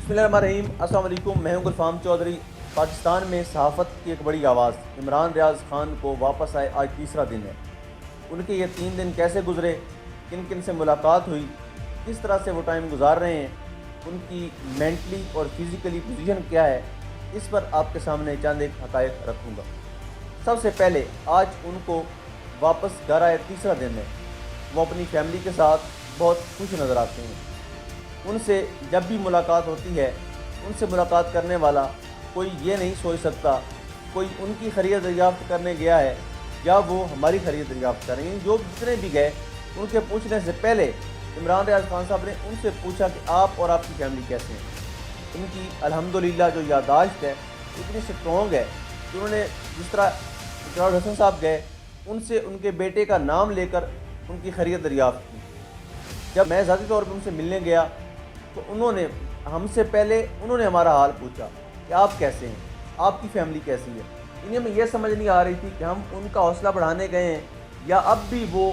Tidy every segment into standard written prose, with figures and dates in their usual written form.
बिस्मिल्लाहिर्रहमानिर्रहीम। अस्सलाम वालेकुम। मैं हूं गुलफाम चौधरी। पाकिस्तान में सहाफ़त की एक बड़ी आवाज़ इमरान रियाज़ ख़ान को वापस आए आज तीसरा दिन है। उनके ये 3 दिन कैसे गुजरे, किन किन से मुलाकात हुई, किस तरह से वो टाइम गुजार रहे हैं, उनकी मेंटली और फिज़िकली पोजीशन क्या है, इस पर आपके सामने चंद एक हक़ाइक़ रखूँगा। सबसे पहले आज उनको वापस घर आए तीसरा दिन है। वो अपनी फैमिली के साथ बहुत खुश नज़र आते हैं। उनसे जब भी मुलाकात होती है, उनसे मुलाकात करने वाला कोई ये नहीं सोच सकता कोई उनकी खैरियत दरियाफ़्त करने गया है या वो हमारी खैरियत दरियाफ़्त कर रहे हैं। जो जितने भी गए उनके पूछने से पहले इमरान रियाज़ खान साहब ने उनसे पूछा कि आप और आपकी फैमिली कैसे हैं। उनकी अल्हम्दुलिल्लाह जो यादाश्त है इतनी स्ट्रॉन्ग है कि उन्होंने जिस तरह इकरारुल हसन साहब गए, उनसे उनके बेटे का नाम लेकर उनकी खैरियत दरियाफ़्त की। जब मैं ज़ाती तौर पर उनसे मिलने गया तो उन्होंने हमसे पहले हमारा हाल पूछा कि आप कैसे हैं, आपकी फैमिली कैसी है। इन्हें में ये समझ नहीं आ रही थी कि हम उनका हौसला बढ़ाने गए हैं या अब भी वो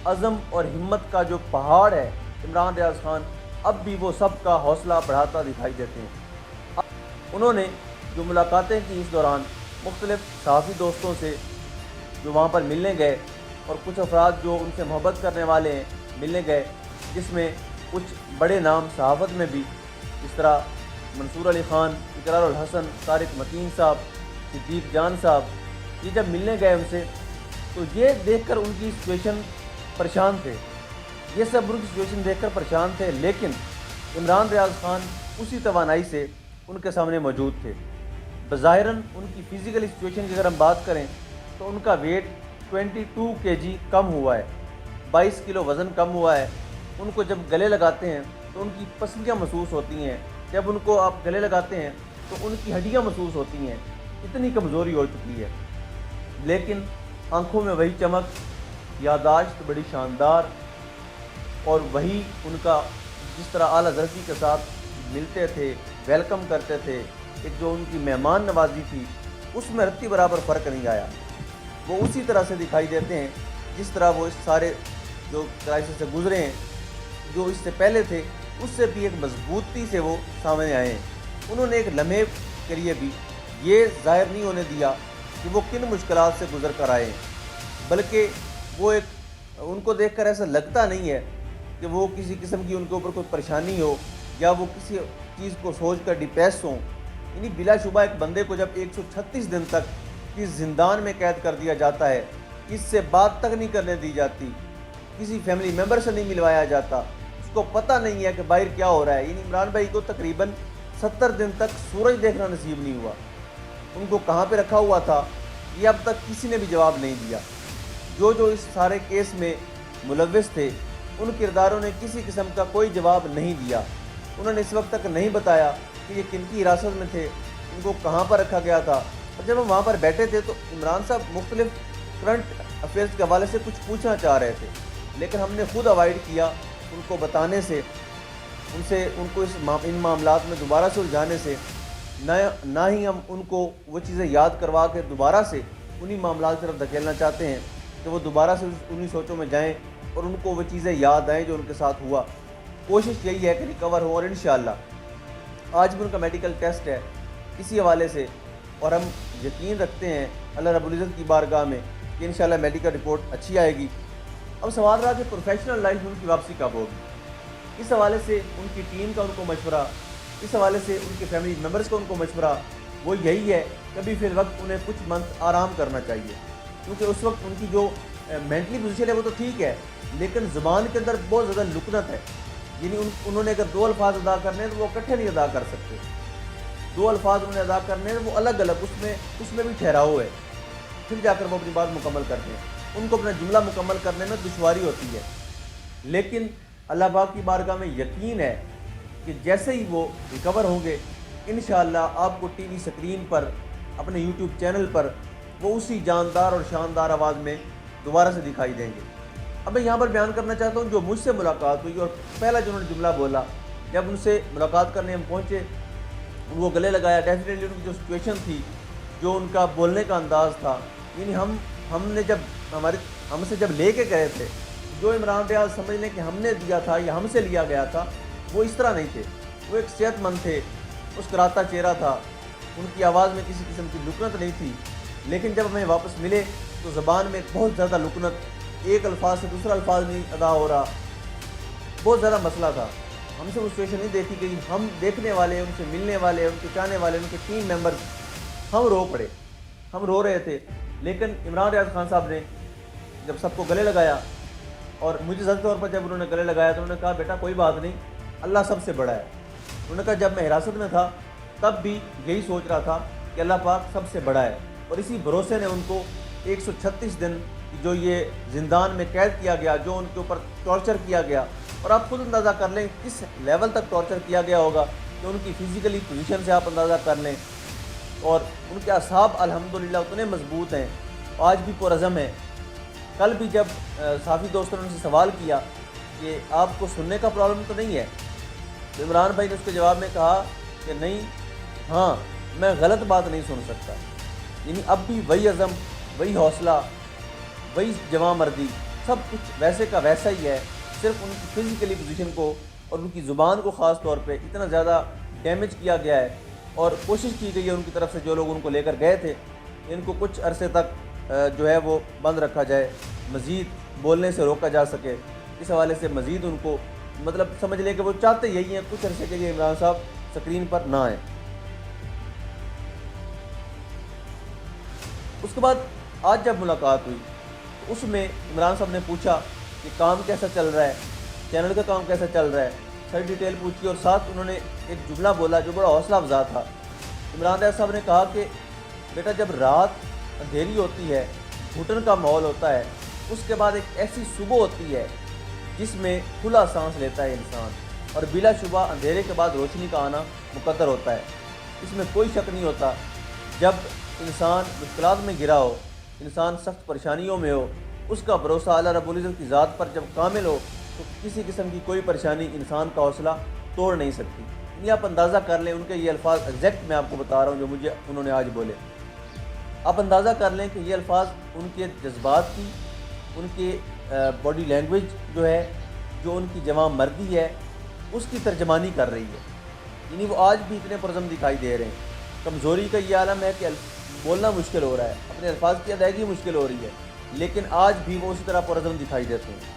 अज़म और हिम्मत का जो पहाड़ है इमरान रियाज़ खान, अब भी वो सब का हौसला बढ़ाता दिखाई देते हैं। उन्होंने जो मुलाकातें की इस दौरान मुख्तलिफ़ सहाफ़ी दोस्तों से जो वहाँ पर मिलने गए और कुछ अफराद जो उनसे मोहब्बत करने वाले हैं मिलने गए, जिसमें कुछ बड़े नाम सहाफ़त में भी इस तरह मंसूर अली ख़ान, इकरारुल हसन, तारिक मतीन साहब, सिद्दीक़ जान साहब, ये जब मिलने गए उनसे तो ये देखकर उनकी सिचुएशन परेशान थे। ये सब उनकी सिचुएशन देखकर परेशान थे, लेकिन इमरान रियाज़ खान उसी तवानाई से उनके सामने मौजूद थे। बज़ाहिरन उनकी फ़िज़िकल सिचुएशन की अगर हम बात करें तो उनका वेट 22 kg कम हुआ है, 22 किलो वज़न कम हुआ है। उनको जब गले लगाते हैं तो उनकी पसलियाँ महसूस होती हैं, जब उनको आप गले लगाते हैं तो उनकी हड्डियाँ महसूस होती हैं। इतनी कमज़ोरी हो चुकी है, लेकिन आंखों में वही चमक, यादाश्त बड़ी शानदार, और वही उनका जिस तरह आला ज़र्फ़ी के साथ मिलते थे, वेलकम करते थे, एक जो उनकी मेहमान नवाजी थी उसमें रत्ती बराबर फ़र्क नहीं आया। वो उसी तरह से दिखाई देते हैं जिस तरह वो इस सारे जो क्राइसिस से गुज़रे हैं, जो इससे पहले थे उससे भी एक मजबूती से वो सामने आए हैं। उन्होंने एक लम्हे के लिए भी ये ज़ाहिर नहीं होने दिया कि वो किन मुश्किलात से गुज़र कर आए हैं, बल्कि वो एक उनको देखकर ऐसा लगता नहीं है कि वो किसी किस्म की उनके ऊपर कोई परेशानी हो या वो किसी चीज़ को सोच कर डिप्रेस हों। यानी बिलाशुबा एक बंदे को जब 136 दिन तक इस ज़िंदान में कैद कर दिया जाता है, इससे बात तक नहीं करने दी जाती, किसी फैमिली मेम्बर से नहीं मिलवाया जाता, उसको पता नहीं है कि बाहर क्या हो रहा है। यानी इमरान भाई को तकरीबन 70 दिन तक सूरज देखना नसीब नहीं हुआ। उनको कहाँ पे रखा हुआ था ये अब तक किसी ने भी जवाब नहीं दिया। जो इस सारे केस में मुलव्विस थे उन किरदारों ने किसी किस्म का कोई जवाब नहीं दिया। उन्होंने इस वक्त तक नहीं बताया कि ये किन की हिरासत में थे, उनको कहाँ पर रखा गया था। और जब हम वहाँ पर बैठे थे तो इमरान साहब मुख्तलिफ करंट अफेयर्स के हवाले से कुछ पूछना चाह रहे थे, लेकिन हमने खुद अवॉइड किया उनको बताने से, उनको इन मामलात में दोबारा से उलझाने से। ना ही हम उनको वो चीज़ें याद करवा के दोबारा से उन्हीं मामलात की तरफ धकेलना चाहते हैं कि वो दोबारा से उन्हीं सोचों में जाएं और उनको वो चीज़ें याद आएँ जो उनके साथ हुआ। कोशिश यही है कि रिकवर हो, और इंशाअल्लाह आज भी उनका मेडिकल टेस्ट है इसी हवाले से, और हम यकीन रखते हैं अल्लाह रब्बुल इज़्ज़त की बारगाह में कि इंशाअल्लाह मेडिकल रिपोर्ट अच्छी आएगी। अब सवाल रहा कि प्रोफेशनल लाइफ में उनकी वापसी कब होगी। इस हवाले से उनकी टीम का उनको मशवरा, इस हवाले से उनके फैमिली मेम्बर्स का उनको मशवरा वो यही है कि अभी फ़िल वक्त उन्हें कुछ मंथ आराम करना चाहिए, क्योंकि उस वक्त उनकी जो मेंटली पोजीशन है वो तो ठीक है, लेकिन ज़ुबान के अंदर बहुत ज़्यादा लुकनत है। यानी उन्होंने अगर 2 अल्फाज अदा करने हैं तो वो इकट्ठे नहीं अदा कर सकते। 2 अल्फाज उन्हें अदा करने हैं वो अलग अलग, उसमें भी ठहराव है, फिर जाकर वो अपनी बात मुकम्मल करते हैं। उनको अपना जुमला मुकम्मल करने में दुश्वारी होती है, लेकिन अल्लाह पाक की बारगाह में यकीन है कि जैसे ही वो रिकवर होंगे इंशाअल्लाह आपको टीवी स्क्रीन पर, अपने यूट्यूब चैनल पर वो उसी जानदार और शानदार आवाज़ में दोबारा से दिखाई देंगे। अब मैं यहाँ पर बयान करना चाहता हूँ जो मुझसे मुलाकात हुई और पहला जो उन्होंने जुमला बोला, जब उनसे मुलाकात करने हम पहुँचे, उनको गले लगाया, डेफिनेटली उनकी जो सिचुएशन थी, जो उनका बोलने का अंदाज़ था, यानी हमने जब हमसे जब ले के गए थे, जो इमरान रियाज़ समझ लें कि हमने दिया था या हमसे लिया गया था, वो इस तरह नहीं थे। वो एक सेहतमंद थे, مسکراتا چہرہ تھا، ان کی آواز میں کسی قسم کی لکنت نہیں تھی، لیکن جب ہمیں واپس ملے تو زبان میں بہت زیادہ لکنت، ایک الفاظ سے دوسرا الفاظ نہیں ادا ہو رہا، بہت زیادہ مسئلہ تھا۔ ہم سے وہ سچویشن نہیں دیکھی گئی، ہم دیکھنے والے، ان سے ملنے والے، ان کے چاہنے والے، ان کے ٹیم ممبرز، ہم رو پڑے، ہم رو رہے تھے۔ لیکن عمران ریاض خان صاحب نے جب سب کو گلے لگایا، اور مجھے ذاتی طور پر جب انہوں نے گلے لگایا تو انہوں نے کہا بیٹا کوئی بات نہیں، اللہ سب سے بڑا ہے۔ انہوں نے کہا جب میں حراست میں تھا تب بھی یہی سوچ رہا تھا کہ اللہ پاک سب سے بڑا ہے، اور اسی بھروسے نے ان کو 136 دن جو یہ زندان میں قید کیا گیا، جو ان کے اوپر ٹارچر کیا گیا، اور آپ خود اندازہ کر لیں کس لیول تک ٹارچر کیا گیا ہوگا، کہ ان کی فزیکلی پوزیشن سے آپ اندازہ کر لیں، اور ان کے اعصاب الحمدللہ اتنے مضبوط ہیں، آج بھی پرعزم ہیں۔ کل بھی جب صحافی دوستوں نے ان سے سوال کیا کہ آپ کو سننے کا پرابلم تو نہیں ہے، تو عمران بھائی نے اس کے جواب میں کہا کہ نہیں، ہاں میں غلط بات نہیں سن سکتا۔ یعنی اب بھی وہی عزم، وہی حوصلہ، وہی جواں مردی، سب کچھ ویسے کا ویسا ہی ہے، صرف ان کی فزیکلی پوزیشن کو اور ان کی زبان کو خاص طور پہ اتنا زیادہ ڈیمیج کیا گیا ہے، اور کوشش کی گئی ہے ان کی طرف سے، جو لوگ ان کو لے کر گئے تھے، ان کو کچھ عرصے تک جو ہے وہ بند رکھا جائے، مزید بولنے سے روکا جا سکے، اس حوالے سے مزید ان کو مطلب سمجھ لیں کہ وہ چاہتے یہی ہیں کچھ عرصے کے لیے عمران صاحب سکرین پر نہ آئیں۔ اس کے بعد آج جب ملاقات ہوئی تو اس میں عمران صاحب نے پوچھا کہ کام کیسا چل رہا ہے، چینل کا کام کیسا چل رہا ہے، ساری ڈیٹیل پوچھی، اور ساتھ انہوں نے ایک جملہ بولا جو بڑا حوصلہ افزا تھا۔ عمران ریاض صاحب نے کہا کہ بیٹا جب رات اندھیری ہوتی ہے، گھٹن کا ماحول ہوتا ہے، اس کے بعد ایک ایسی صبح ہوتی ہے جس میں کھلا سانس لیتا ہے انسان، اور بلا شبہ اندھیرے کے بعد روشنی کا آنا مقدر ہوتا ہے، اس میں کوئی شک نہیں ہوتا۔ جب انسان مشکلات میں گرا ہو، انسان سخت پریشانیوں میں ہو، اس کا بھروسہ اللہ رب العزت کی ذات پر جب کامل ہو تو کسی قسم کی کوئی پریشانی انسان کا حوصلہ توڑ نہیں سکتی۔ یہ آپ اندازہ کر لیں، ان کے یہ الفاظ ایگزیکٹ میں آپ کو بتا رہا ہوں جو مجھے انہوں نے آج بولے۔ آپ اندازہ کر لیں کہ یہ الفاظ ان کے جذبات کی، ان کے باڈی لینگویج جو ہے، جو ان کی جواں مردی ہے، اس کی ترجمانی کر رہی ہے۔ یعنی وہ آج بھی اتنے پرعزم دکھائی دے رہے ہیں۔ کمزوری کا یہ عالم ہے کہ بولنا مشکل ہو رہا ہے، اپنے الفاظ کی ادائیگی مشکل ہو رہی ہے، لیکن آج بھی وہ اسی طرح پرعزم دکھائی دیتے ہیں۔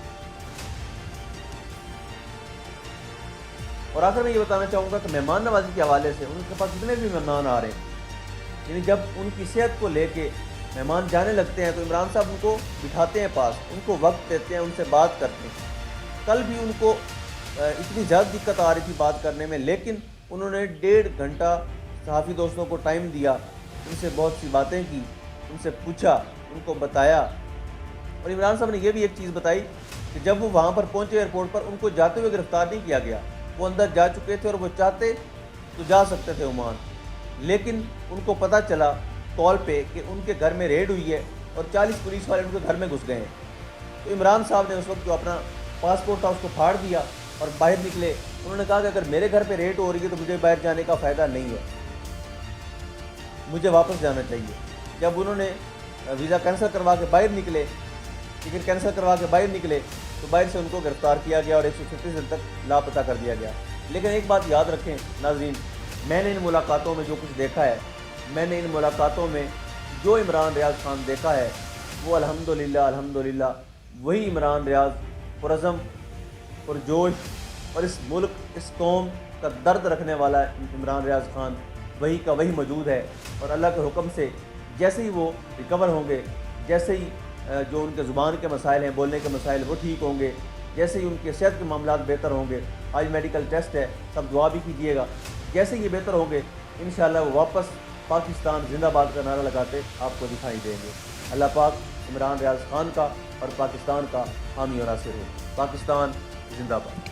اور آخر میں یہ بتانا چاہوں گا کہ مہمان نوازی کے حوالے سے ان کے پاس جتنے بھی مہمان آ رہے ہیں، یعنی جب ان کی صحت کو لے کے مہمان جانے لگتے ہیں تو عمران صاحب ان کو بٹھاتے ہیں پاس، ان کو وقت دیتے ہیں، ان سے بات کرتے ہیں۔ کل بھی ان کو اتنی زیادہ دقت آ رہی تھی بات کرنے میں، لیکن انہوں نے 1.5 گھنٹہ صحافی دوستوں کو ٹائم دیا، ان سے بہت سی باتیں کی، ان سے پوچھا، ان کو بتایا۔ اور عمران صاحب نے یہ بھی ایک چیز بتائی کہ جب وہ وہاں پر پہنچے ایئرپورٹ پر، ان کو جاتے ہوئے گرفتار نہیں کیا گیا، وہ اندر جا چکے تھے اور وہ چاہتے تو جا سکتے تھے عمان، لیکن ان کو پتہ چلا کال پہ کہ ان کے گھر میں ریڈ ہوئی ہے اور 40 پولیس والے ان کے گھر میں گھس گئے ہیں۔ تو عمران صاحب نے اس وقت جو اپنا پاسپورٹ تھا اس کو پھاڑ دیا اور باہر نکلے۔ انہوں نے کہا کہ اگر میرے گھر پہ ریڈ ہو رہی ہے تو مجھے باہر جانے کا فائدہ نہیں ہے، مجھے واپس جانا چاہیے۔ جب انہوں نے ویزا کینسل کروا کے باہر نکلے، ٹکٹ کینسل کروا کے باہر نکلے، تو باہر سے ان کو گرفتار کیا گیا اور 136 دن تک لاپتہ کر دیا گیا۔ لیکن ایک بات یاد رکھیں ناظرین، میں نے ان ملاقاتوں میں جو کچھ دیکھا ہے، میں نے ان ملاقاتوں میں جو عمران ریاض خان دیکھا ہے، وہ الحمدللہ وہی عمران ریاض پرعزم، پرجوش، اور اس ملک، اس قوم کا درد رکھنے والا عمران ریاض خان وہی کا وہی موجود ہے۔ اور اللہ کے حکم سے جیسے ہی وہ ریکور ہوں گے، جیسے ہی جو ان کے زبان کے مسائل ہیں، بولنے کے مسائل، وہ ٹھیک ہوں گے، جیسے ہی ان کے صحت کے معاملات بہتر ہوں گے، آج میڈیکل ٹیسٹ ہے، سب دعا بھی کیجیے گا، جیسے ہی یہ بہتر ہوں گے انشاءاللہ وہ واپس پاکستان زندہ باد کا نعرہ لگاتے آپ کو دکھائی دیں گے۔ اللہ پاک عمران ریاض خان کا اور پاکستان کا حامی اور ناصر ہو۔ پاکستان زندہ باد۔